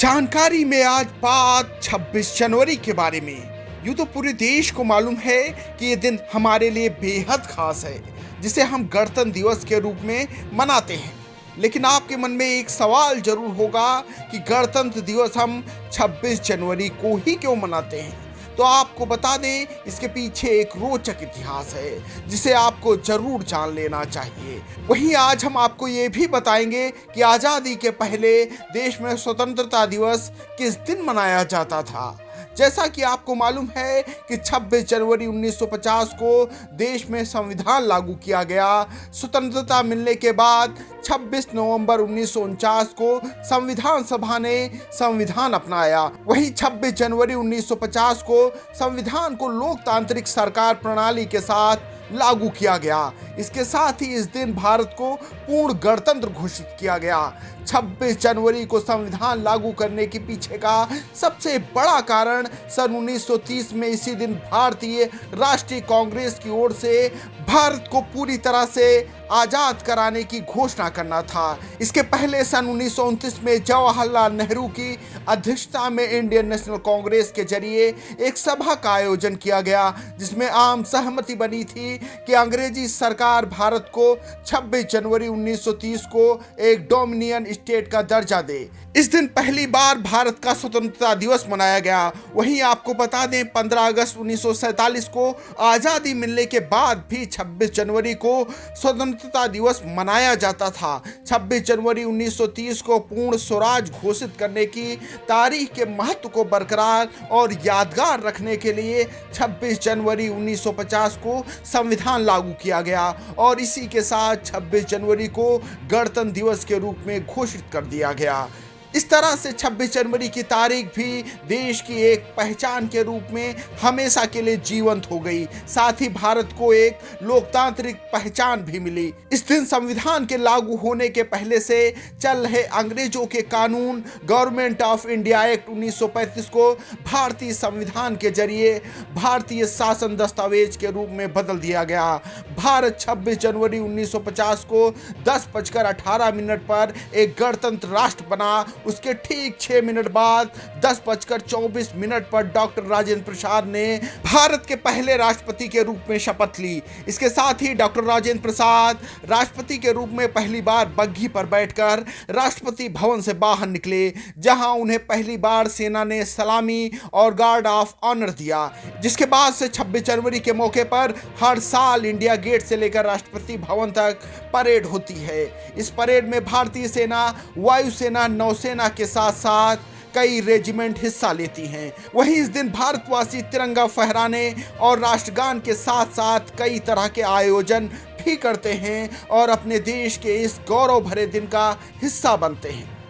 जानकारी में आज बात 26 जनवरी के बारे में। यूं तो पूरे देश को मालूम है कि ये दिन हमारे लिए बेहद खास है, जिसे हम गणतंत्र दिवस के रूप में मनाते हैं। लेकिन आपके मन में एक सवाल जरूर होगा कि गणतंत्र दिवस हम 26 जनवरी को ही क्यों मनाते हैं। तो आपको बता दें, इसके पीछे एक रोचक इतिहास है जिसे आपको जरूर जान लेना चाहिए। वहीं आज हम आपको ये भी बताएंगे कि आज़ादी के पहले देश में स्वतंत्रता दिवस किस दिन मनाया जाता था। जैसा कि आपको मालूम है कि 26 जनवरी 1950 को देश में संविधान लागू किया गया। स्वतंत्रता मिलने के बाद 26 नवंबर 1949 को संविधान सभा ने संविधान अपनाया। वहीं 26 जनवरी 1950 को संविधान को लोकतांत्रिक सरकार प्रणाली के साथ लागू किया गया। इसके साथ ही इस दिन भारत को पूर्ण गणतंत्र घोषित किया गया। 26 जनवरी को संविधान लागू करने के पीछे का सबसे बड़ा कारण सन 1930 में इसी दिन भारतीय राष्ट्रीय कांग्रेस की ओर से भारत को पूरी तरह से आजाद कराने की घोषणा करना था। इसके पहले सन 1929 में जवाहरलाल नेहरू की अध्यक्षता में इंडियन नेशनल कांग्रेस के जरिए एक सभा का आयोजन किया गया, जिसमें आम सहमति बनी थी कि अंग्रेजी सरकार भारत को 26 जनवरी 1930 को एक डोमिनियन स्टेट का दर्जा दे। इस दिन पहली बार भारत का स्वतंत्रता दिवस मनाया गया। वहीं आपको बता दें, 15 अगस्त 1947 को आज़ादी मिलने के बाद भी 26 जनवरी को स्वतंत्रता दिवस मनाया जाता था। 26 जनवरी 1930 को पूर्ण स्वराज घोषित करने की तारीख के महत्व को बरकरार और यादगार रखने के लिए 26 जनवरी 1950 को संविधान लागू किया गया और इसी के साथ 26 जनवरी को गणतंत्र दिवस के रूप में घोषित कर दिया गया। इस तरह से 26 जनवरी की तारीख भी देश की एक पहचान के रूप में हमेशा के लिए जीवंत हो गई। साथ ही भारत को एक लोकतांत्रिक पहचान भी मिली। इस दिन संविधान के लागू होने के पहले से चल रहे अंग्रेजों के कानून गवर्नमेंट ऑफ इंडिया एक्ट 1935 को भारतीय संविधान के जरिए भारतीय शासन दस्तावेज के रूप में बदल दिया गया। भारत 26 जनवरी 1950 को 10:18 पर एक गणतंत्र राष्ट्र बना। उसके ठीक 6 मिनट बाद 10:24 पर डॉक्टर राजेंद्र प्रसाद ने भारत के पहले राष्ट्रपति के रूप में शपथ ली। इसके साथ ही डॉक्टर राजेंद्र प्रसाद राष्ट्रपति के रूप में पहली बार बग्घी पर बैठकर राष्ट्रपति भवन से बाहर निकले, जहां उन्हें पहली बार सेना ने सलामी और गार्ड ऑफ ऑनर दिया। जिसके बाद से 26 जनवरी के मौके पर हर साल इंडिया गेट से लेकर राष्ट्रपति भवन तक परेड होती है। इस परेड में भारतीय सेना, वायुसेना, नौसेना के साथ साथ कई रेजिमेंट हिस्सा लेती हैं। वहीं इस दिन भारतवासी तिरंगा फहराने और राष्ट्रगान के साथ साथ कई तरह के आयोजन भी करते हैं और अपने देश के इस गौरव भरे दिन का हिस्सा बनते हैं।